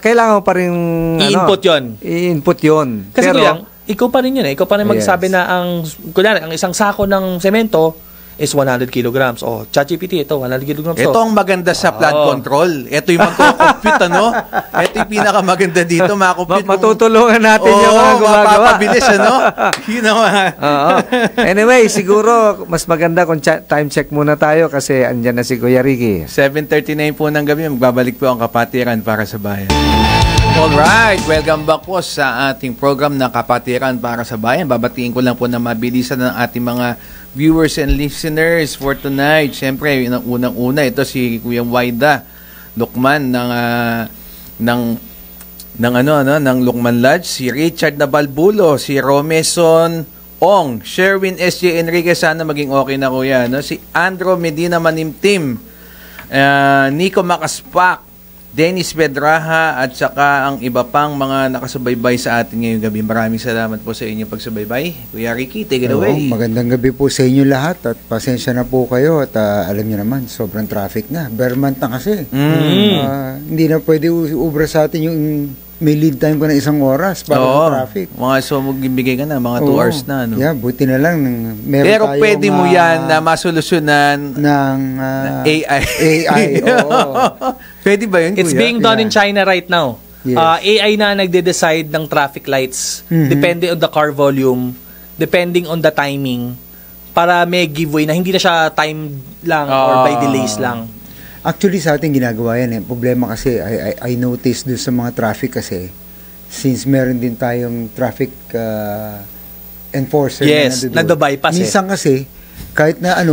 kailangan mo pa rin... I-input yun. I-input yun. Kasi ikaw pa rin yun eh. Ikaw pa rin magsabi na ang isang sako ng semento is 100 kilograms. ChatGPT, ito, 100 kilograms. Ito ang maganda sa plant control. Ito yung magko-compute, Ito yung pinakamaganda dito, makakompute. Matutulungan natin yung mga gumagawa. Mapapabilis, Anyway, siguro, mas maganda kung time check muna tayo kasi andyan na si Kuya Ricky. 7:39 po ng gabi, magbabalik po ang Kapatiran para sa Bayan. Alright, welcome back po sa ating program na Kapatiran para sa Bayan. Babatiin ko lang po na mabilisan ng ating mga viewers and listeners for tonight. Siyempre, unang-una, ito si Kuya Waida Lukman ng Lukman Lodge, si Richard Nabalbulo, si Romeson Ong, Sherwin S.J. Enriquez, sana maging okay na kuya, si Andro Medina Manimtim, Nico Makaspak, Dennis Pedraha, at saka ang iba pang mga nakasubaybay sa atin ngayong gabi. Maraming salamat po sa inyong pagsubaybay. Kuya Ricky, take it away. Magandang gabi po sa inyo lahat at pasensya na po kayo at alam niyo naman, sobrang traffic na. Bermant na kasi. Hindi na pwede ubra sa atin yung may lead time ko na 1 oras para sa traffic. Magbibigay ka na, mga 2 hours na. Yeah, buti na lang. Pero pwede mo yan na masolusyonan ng AI. Pwede ba yun, It's kuya? being done in China right now. Yes. AI na nagde-decide ng traffic lights depending on the car volume, depending on the timing, para may giveaway na hindi na siya time lang or by delays lang. Actually, sa atin ginagawa yan. Problema kasi, I noticed doon sa mga traffic kasi, since meron din tayong traffic enforcer na nagbabypass minsan kasi, kahit na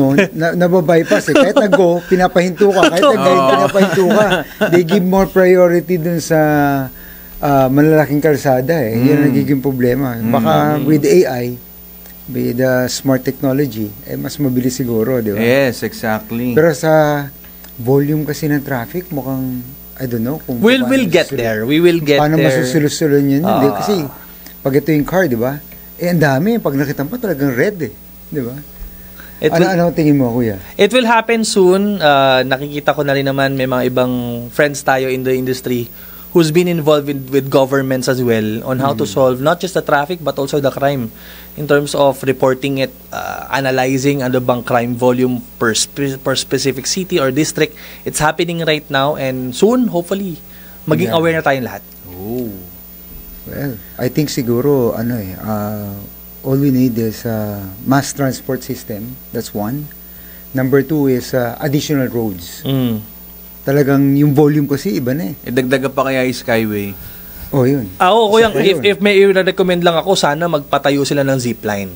nababypass kahit nag-go, pinapahinto ka. Kahit pinapahinto ka. They give more priority dun sa malalaking kalsada Yan ang nagiging problema. Baka with AI, with the smart technology, mas mabilis siguro, di ba? Yes, exactly. Pero sa volume kasi ng traffic, mukhang I don't know kung We'll paano get masusunod. there. We will get Paano there. masusulod yun? Hindi, kasi pag ito yung car, di ba? Ang dami. Pag nakita mo, talagang red eh. Di ba? Ano tingin mo, kuya? It will happen soon. Nakikita ko na rin naman may mga ibang friends tayo in the industry who's been involved with governments as well on how to solve not just the traffic but also the crime in terms of reporting it, analyzing ano bang crime volume per specific city or district. It's happening right now and soon, hopefully, maging aware na tayong lahat. Oh. Well, I think siguro, all we need is mass transport system. That's one. Number two is additional roads. Talagang yung volume kasi iba na eh. Dagdagan pa kaya yung Skyway? Oh, yun. Kuyang, if may i-recommend lang ako, sana magpatayo sila ng zipline.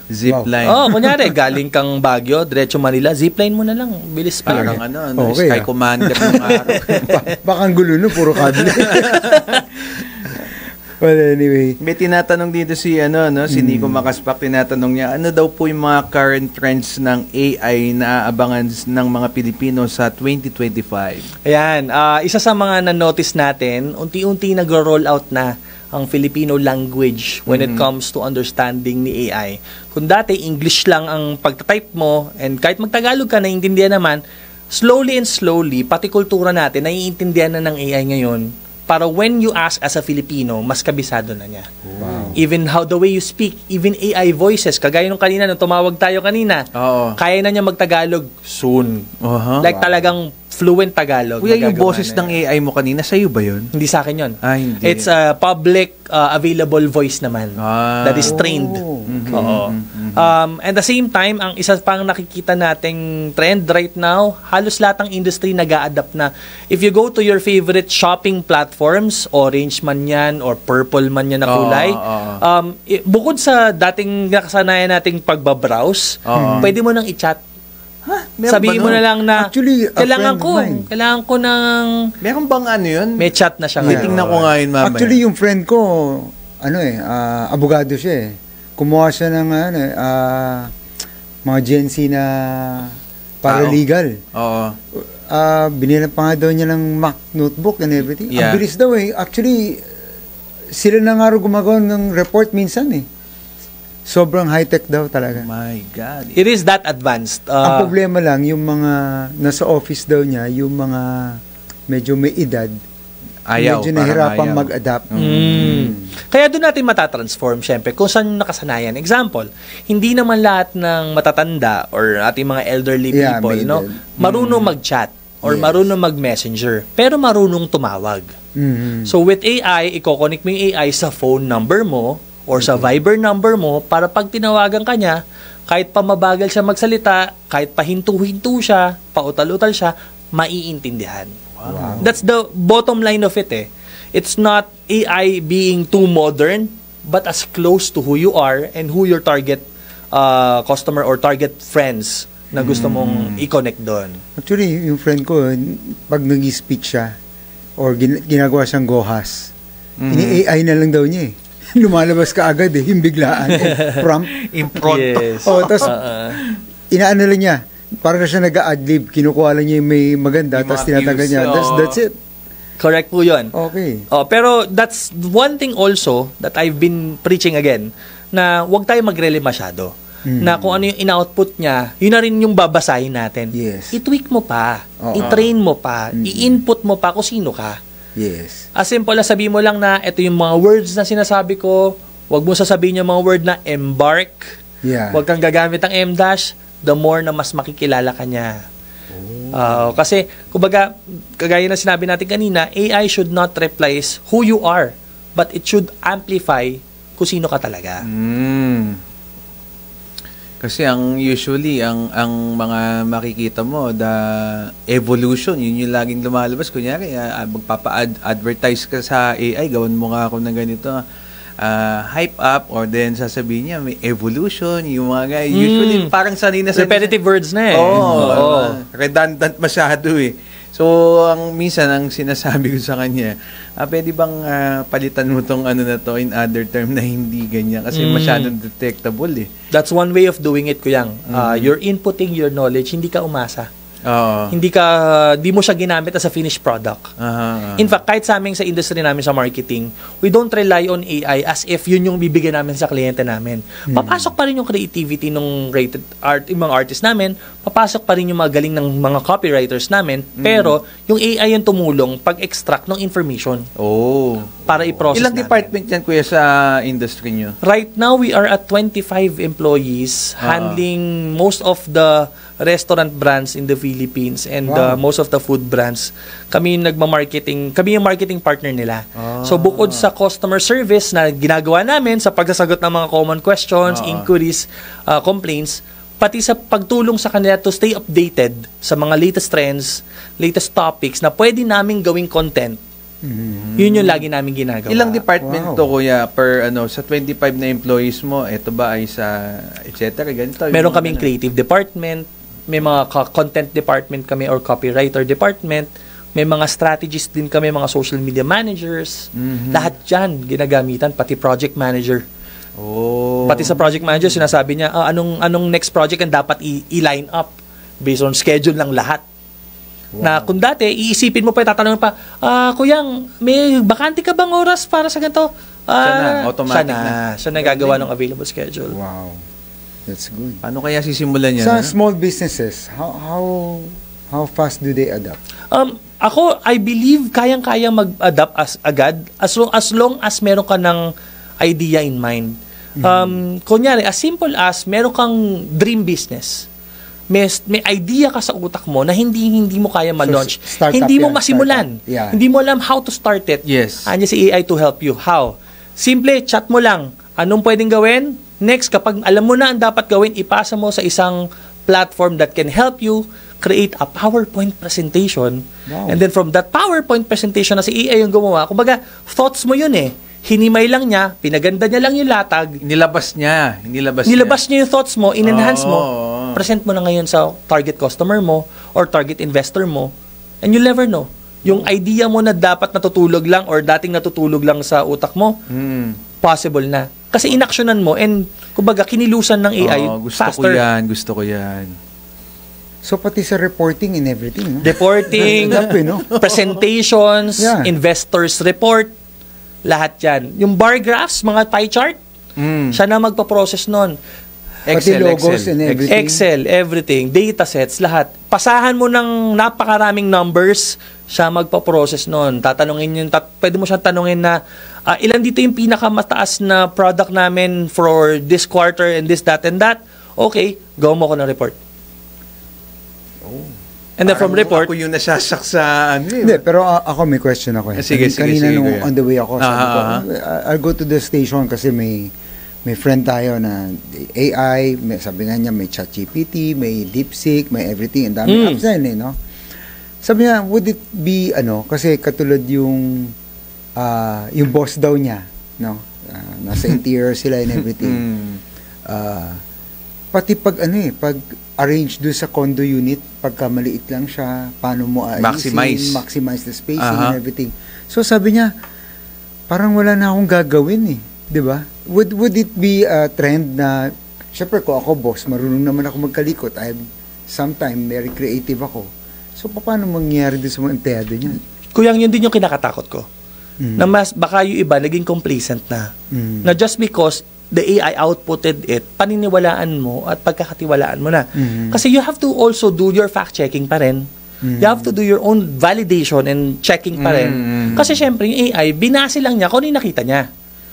Zipline. Kunyari, galing kang Baguio, diretso Manila, zipline mo na lang. Bilis pa. Parang Okay, Sky Commander ng araw. Baka ang gulo no, puro kable. Well, anyway. May tinatanong dito si Nico Makaspak, tinatanong niya, ano daw po yung mga current trends ng AI na aabangan ng mga Pilipino sa 2025? Ayan, isa sa mga na-notice natin, unti-unti nag-roll out na ang Filipino language when it comes to understanding ni AI. Kung dati English lang ang pagtatype mo and kahit magtagalog ka, naiintindihan naman, slowly and slowly, pati kultura natin, naiintindihan na ng AI ngayon. Para when you ask as a Filipino, mas kabisado na niya. Wow. Even how the way you speak, even AI voices, kagaya nung kanina, nung tumawag tayo kanina, kaya na niya magtagalog soon. Like talagang fluent Tagalog. Kuya, yung boses ng AI mo kanina, sa'yo ba yun? Hindi sa akin yun. Hindi. It's a public available voice naman that is trained. Oo. At the same time, ang isa pang nakikita nating trend right now, halos lahat ng industry nag-a-adapt na. If you go to your favorite shopping platforms, orange man yan or purple man yan na kulay, bukod sa dating nakasanayan nating pagbabrowse, pwede mo nang i-chat. Sabihin mo na lang na actually, kailangan ko ng meron bang yun? may chat na siya ngayon. Titingnan ko nga yun mamaya. Actually, yung friend ko, abogado siya eh. Kumuha siya ng mga Gen Z na paralegal. Oo. Binilan pa nga daw niya ng Mac notebook and everything. Yeah. Ang bilis daw eh. Actually, sila na nga rin gumagawa ng report minsan eh. Sobrang high-tech daw talaga. My God. It is that advanced. Ang problema lang, yung mga nasa office daw niya, yung mga medyo may edad, medyo nahirapang mag-adapt. Kaya doon natin matatransform, syempre, kung saan nakasanayan. Example, hindi naman lahat ng matatanda or ating mga elderly people, marunong mag-chat or marunong mag-messenger, pero marunong tumawag. So with AI, i-connect mo yung AI sa phone number mo or sa Viber number mo para pag tinawagan ka niya, kahit pa mabagal siya magsalita, kahit pa hinto-hinto siya, pautal-utal siya, maiintindihan. Wow. That's the bottom line of it eh. It's not AI being too modern, but as close to who you are and who your target customer or target friends na gusto mong i-connect doon. Actually, yung friend ko, pag nag-speech siya or ginagawa siyang gohas, ini-AI na lang daw niya eh. Lumalabas ka agad eh, yung biglaan. Prompt. Impronto. Yes. Tapos, inaano lang niya, parang siya nag-a-adlib, kinukuha lang niya yung may maganda, tapos tinatagal niya. That's it. Correct po yun. Okay. Pero that's one thing also that I've been preaching again, na huwag tayo mag-rely masyado. Na kung ano yung in-output niya, yun na rin yung babasahin natin. Yes. I-tweak mo pa, i-train mo pa, i-input mo pa kung sino ka. Yes. As simple as sabihin mo lang na ito yung mga words na sinasabi ko, huwag mo sasabihin yung mga word na embark, huwag kang gagamit ng M-dash, the more na mas makikilala ka niya. Kasi, kumbaga, kagaya na sinabi natin kanina, AI should not replace who you are, but it should amplify kung sino ka talaga. Kasi usually ang mga makikita mo, the evolution, yun yung laging lumalabas. Kunyari, magpapa-advertise ka sa AI, gawin mo nga ako ng ganito, hype up, or then sasabihin niya, may evolution, yung mga guys. Usually, parang sanay na repetitive words na eh. Redundant masyado eh. So, minsan, ang sinasabi ko sa kanya, pwede bang palitan mo tong na to in other term na hindi ganyan? Kasi masyadong detectable eh. That's one way of doing it, Kuyang. You're inputting your knowledge, hindi ka umasa. Oo. Di mo siya ginamit as a finished product. In fact, kahit sa amin sa industry namin sa marketing, we don't rely on AI as if yun yung bibigyan namin sa kliyente namin. Papasok pa rin yung creativity ng rated art, yung mga artist namin, papasok pa rin yung mga galing ng mga copywriters namin, pero yung AI yung tumulong pag-extract ng information. Para i-process Ilang natin. department yan, kuya, sa industry nyo? Right now, we are at 25 employees handling most of the restaurant brands in the Philippines and most of the food brands. Kami yung nagma-marketing, kami yung marketing partner nila. So bukod sa customer service na ginagawa namin sa pagsasagot ng mga common questions, inquiries, complaints, pati sa pagtulong sa kanila to stay updated sa mga latest trends, latest topics na pwede naming gawing content. Yun yung lagi namin ginagawa. Ilang department to, kuya, per sa 25 na employees mo, ito ba ay sa et cetera, ganito? Meron kaming creative department, may mga content department kami or copywriter department, may mga strategists din kami, mga social media managers. Lahat dyan ginagamitan, pati project manager. Pati sa project manager, sinasabi niya, anong next project ang dapat i-line up based on schedule ng lahat. Na kung dati, iisipin mo pa, tatanungin pa, Kuyang, may bakante ka bang oras para sa ganito? Siya na, automatic Siya na gagawa ng available schedule. Wow. That's good. Paano kaya sisimulan yan? Sa small businesses, how fast do they adapt? Ako, I believe kayang-kaya mag-adapt agad as long as meron ka ng idea in mind. Kunyari, as simple as meron kang dream business. May idea ka sa utak mo na hindi mo kaya ma-launch. Hindi mo masimulan. Yeah. Hindi mo alam how to start it. Yes. Andiyan si AI to help you. How? Simple, chat mo lang. Anong pwedeng gawin? Next, kapag alam mo na ang dapat gawin, ipasa mo sa isang platform that can help you create a PowerPoint presentation. Wow. And then from that PowerPoint presentation na si AI yung gumawa, kumbaga, thoughts mo yun eh. Hinimay lang niya, pinaganda niya lang yung latag. Nilabas niya Yung thoughts mo, in-enhance mo. Present mo na ngayon sa target customer mo or target investor mo. And you'll never know. Yung idea mo na dapat natutulog lang or dating natutulog lang sa utak mo, possible na. Kasi inaksyonan mo and kumbaga kinilusan ng AI faster. Gusto ko yan. So pati sa reporting and everything. No? Reporting, presentations, investors report, lahat yan. Yung bar graphs, mga pie chart, siya na magpa-process nun. Pati logos and everything. Excel, everything, data sets, lahat. Pasahan mo ng napakaraming numbers, siya magpa-process nun. Tatanungin yun, pwede mo siyang tanungin na, ilan dito yung pinakamataas na product namin for this quarter and this, that, and that. Okay, gawa mo ko ng report. And then from report, ako yung nasasak sa Hindi, pero ako may question ako. Sige, Kanina nung kuya. on the way ako, sabi ko, I'll go to the station kasi may friend tayo na AI, sabi nga niya may ChatGPT, may DeepSeek, may everything, ang dami apps na yun, no? Sabi niya, would it be, kasi katulad yung boss daw niya, no? Nasa interior sila and everything. Pati pag arrange doon sa condo unit, pagka maliit lang siya, paano mo maximize the spacing and everything. So sabi niya, parang wala na akong gagawin eh. 'Di ba? Would it be a trend na, syempre ko ako boss, marunong naman ako magkalikot, sometime very creative ako. So paano mangyayari doon sa mga empleyado niya? Kuyang yun din yung kinakatakot ko. Na mas baka yung iba naging complacent na. Na just because the AI outputted it, paniniwalaan mo at pagkakatiwalaan mo na. Kasi you have to also do your fact-checking pa rin. You have to do your own validation and checking pa rin. Kasi syempre, yung AI, binase lang niya kung ano yung nakita niya.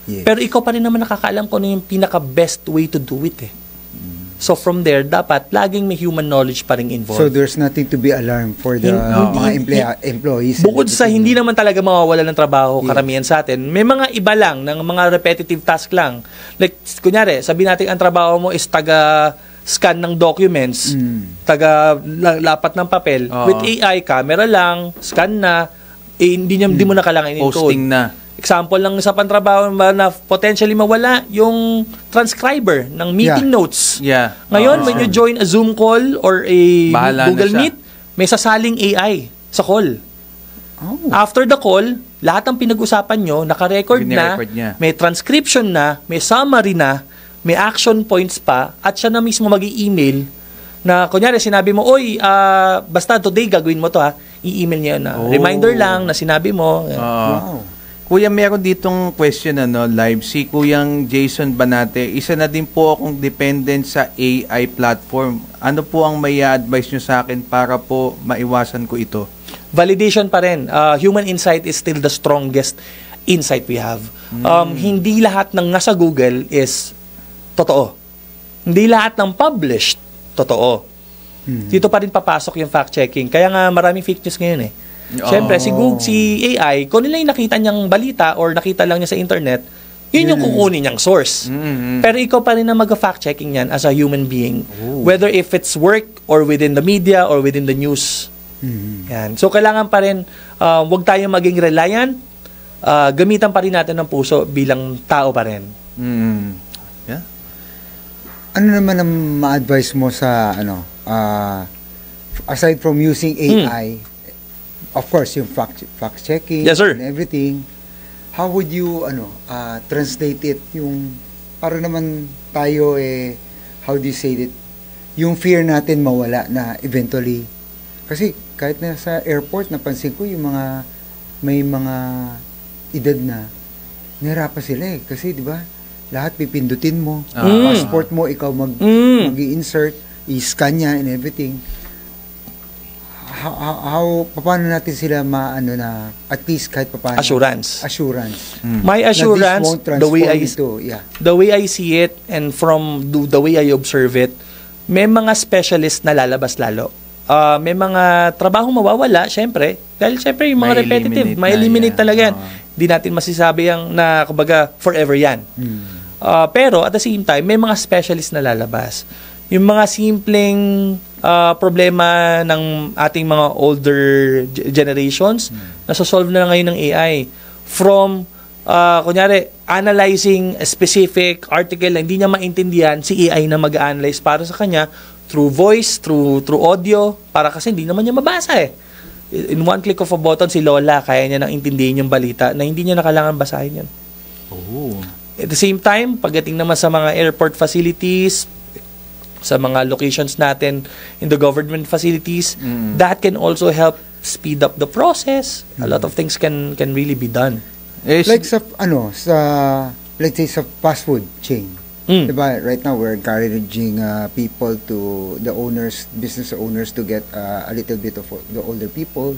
Yes. Pero ikaw pa rin naman nakakaalam kung ano yung pinaka-best way to do it eh. So from there, dapat laging may human knowledge pa rin involved. So there's nothing to be alarmed for the mga employees. Bukod sa hindi naman talaga mawawala ng trabaho karamihan sa atin, may mga iba lang, ng mga repetitive task lang. Like, kunyari, sabihin natin ang trabaho mo is taga-scan ng documents, taga-lapat ng papel. With AI, camera lang, scan na, hindi mo na kailangan in-encode. Posting na. Example lang sa pantrabaho na potentially mawala yung transcriber ng meeting notes. Yeah. Ngayon, when you join a Zoom call or a Google Meet, may sasaling AI sa call. After the call, lahat ng pinag-usapan nyo, naka-record na, may transcription na, may summary na, may action points pa, at siya na mismo mag-i-email Na kunyari sinabi mo, oy, basta today gagawin mo to ha. I-email niya na reminder lang na sinabi mo. Wow. Kuya, meron ditong question live. Si Kuyang Jason Banate, isa na din po akong dependent sa AI platform. Ano po ang may advice nyo sa akin para po maiwasan ko ito? Validation pa rin. Human insight is still the strongest insight we have. Hindi lahat ng nasa Google is totoo. Hindi lahat ng published totoo. Dito pa rin papasok yung fact-checking. Kaya nga maraming fake news ngayon eh. Siyempre, si AI, kung nila yung nakita niyang balita or nakita lang niya sa internet, yun yung kukunin niyang source. Pero ikaw pa rin na mag-fact-checking yan as a human being. Whether if it's work or within the media or within the news. Yan. So, kailangan pa rin, huwag tayong maging reliant. Gamitan pa rin natin ng puso bilang tao pa rin. Yeah. Ano naman ang ma-advise mo sa, aside from using AI, of course, yung fact-checking Yes, sir. and everything, how would you, translate it, yung, para naman tayo, how do you say it, yung fear natin mawala na eventually, kasi kahit na sa airport, napansin ko yung may mga edad na, nahirapan sila kasi, di ba, lahat pipindutin mo, passport mo, ikaw mag-i-insert, i-scan niya and everything. Paano natin sila na at least kahit paano Assurance. My Na assurance, this won't transform the way I see it and from the way I observe it, may mga specialist na lalabas lalo. May mga trabaho mawawala, syempre. Dahil syempre yung mga repetitive, may eliminate talaga yan. Hindi natin masisabi na kumbaga forever yan. Pero at the same time, may mga specialist na lalabas. Yung mga simpleng problema ng ating mga older generations, nasosolve na ngayon ng AI. From, kunyari, analyzing a specific article na hindi niya maintindihan, si AI na mag-analyze para sa kanya through voice, through audio, para kasi hindi naman niya mabasa eh. In one click of a button, si Lola, kaya niya nang intindihin yung balita na hindi niya na kailangan basahin yan. At the same time, pagdating naman sa mga airport facilities, sa mga locations natin in the government facilities, that can also help speed up the process. A lot of things can really be done. Like sa let's say sa fast food chain. Diba, right now we're encouraging people the business owners to get a little bit of the older people,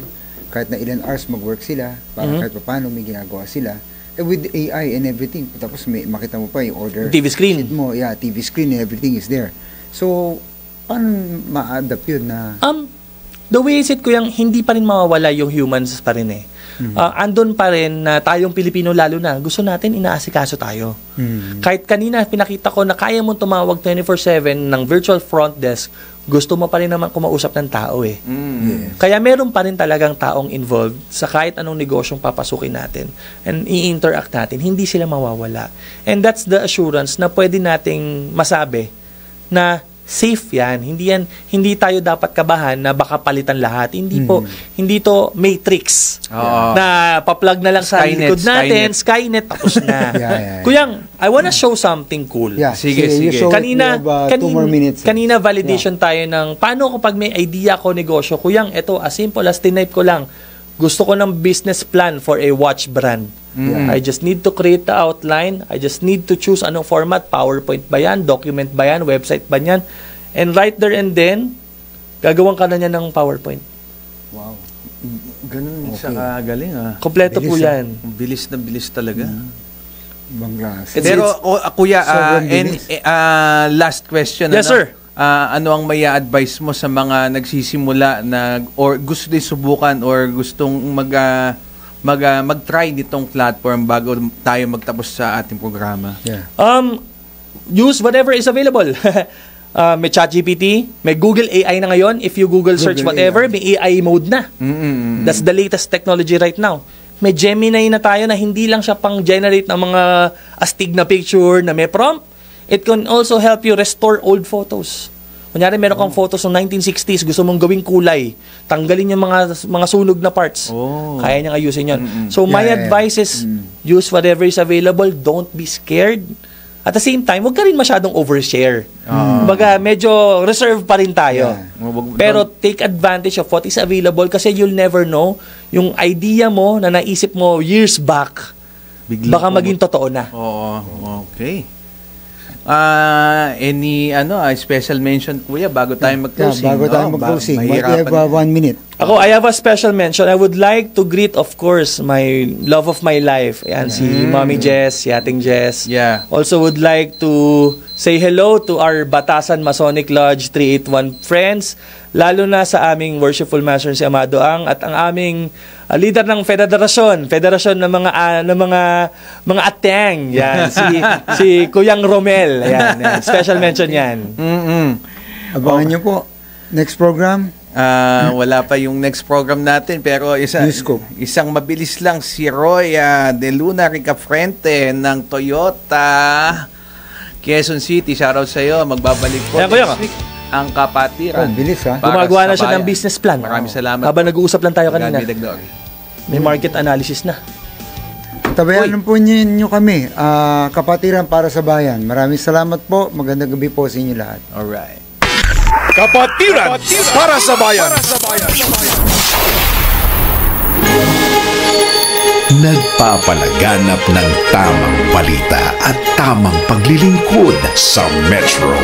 kahit na ilan hours mag-work sila, para kahit pa paano may ginagawa sila. With AI and everything, tapos makita mo pa yung order TV screen sheet mo, TV screen and everything is there. So, paano ma-adapt yun na? The way is it, Kuyang, hindi pa rin mawawala yung humans pa rin eh. Andun pa rin na tayong Pilipino lalo na, gusto natin inaasikaso tayo. Kahit kanina pinakita ko na kaya mong tumawag 24/7 ng virtual front desk, gusto mo pa rin naman kumausap ng tao eh. Yes. Kaya meron pa rin talagang taong involved sa kahit anong negosyong papasukin natin and i-interact natin, hindi sila mawawala. And that's the assurance na pwede nating masabi na safe yan. Hindi tayo dapat kabahan na baka palitan lahat. Hindi po, hindi to matrix. Na pa-plug na lang sa likod natin, Skynet, tapos na. Kuyang, I wanna show something cool. Sige. Kanina, 2 more minutes. Kanina validation tayo ng paano kapag may idea ko negosyo. Kuyang, ito, as simple as tinype ko lang. Gusto ko ng business plan for a watch brand. I just need to create the outline. I just need to choose anong format. PowerPoint ba yan? Document ba yan? Website ba yan? And right there and then, gagawin ka na niya ng PowerPoint. Wow. Ganun sa galing Kompleto po yan. Bilis na bilis talaga. Ibang klase. Pero, Kuya, last question. Yes, sir. Ano ang may advice mo sa mga nagsisimula or gusto din subukan or gustong mag-try nitong platform bago tayo magtapos sa ating programa? Use whatever is available. May ChatGPT, may Google AI na ngayon. If you Google search whatever, may AI mode na. That's the latest technology right now. May Gemini na tayo na hindi lang siya pang-generate ng mga astig na picture na may prompt. It can also help you restore old photos. Kunyari, meron kang photos ng 1960s, gusto mong gawing kulay, tanggalin yung mga sunog na parts. Kaya niya ayusin yun. So, my advice is, use whatever is available. Don't be scared. At the same time, huwag ka rin masyadong overshare. Kumbaga, medyo reserve pa rin tayo. Pero take advantage of what is available kasi you'll never know yung idea mo na naisip mo years back, baka maging totoo na. Oo, okay. Any special mention, kuya, bago tayo mag-closing? Bago tayo mag-closing. We have 1 minute. Ako, I have a special mention. I would like to greet, of course, my love of my life. Ayan, si Mommy Jess, si Ating Jess. Yeah. Also would like to say hello to our Batasan Masonic Lodge 381 friends, lalo na sa aming worshipful master si Amado Ang at ang aming leader ng federasyon ng mga ateng. Yan, si Kuyang Romel. Yan, special mention yan. Abangan nyo po. Next program. Wala pa yung next program natin pero isang mabilis lang si Roy De Luna Ricafrente ng Toyota Quezon City. Shoutout sa iyo. Magbabalik po next week ang Kapatiran. Bilis ha. Gumagawa na siya ng business plan. Maraming salamat. Habang nag-uusap lang tayo kanina. May market analysis na. Tabayanan po ninyo kami. Kapatiran para sa bayan. Maraming salamat po. Magandang gabi po sa inyo lahat. Alright. Kapatiran para sa bayan. Nagpapalaganap ng tamang balita at tamang paglilingkod sa Metro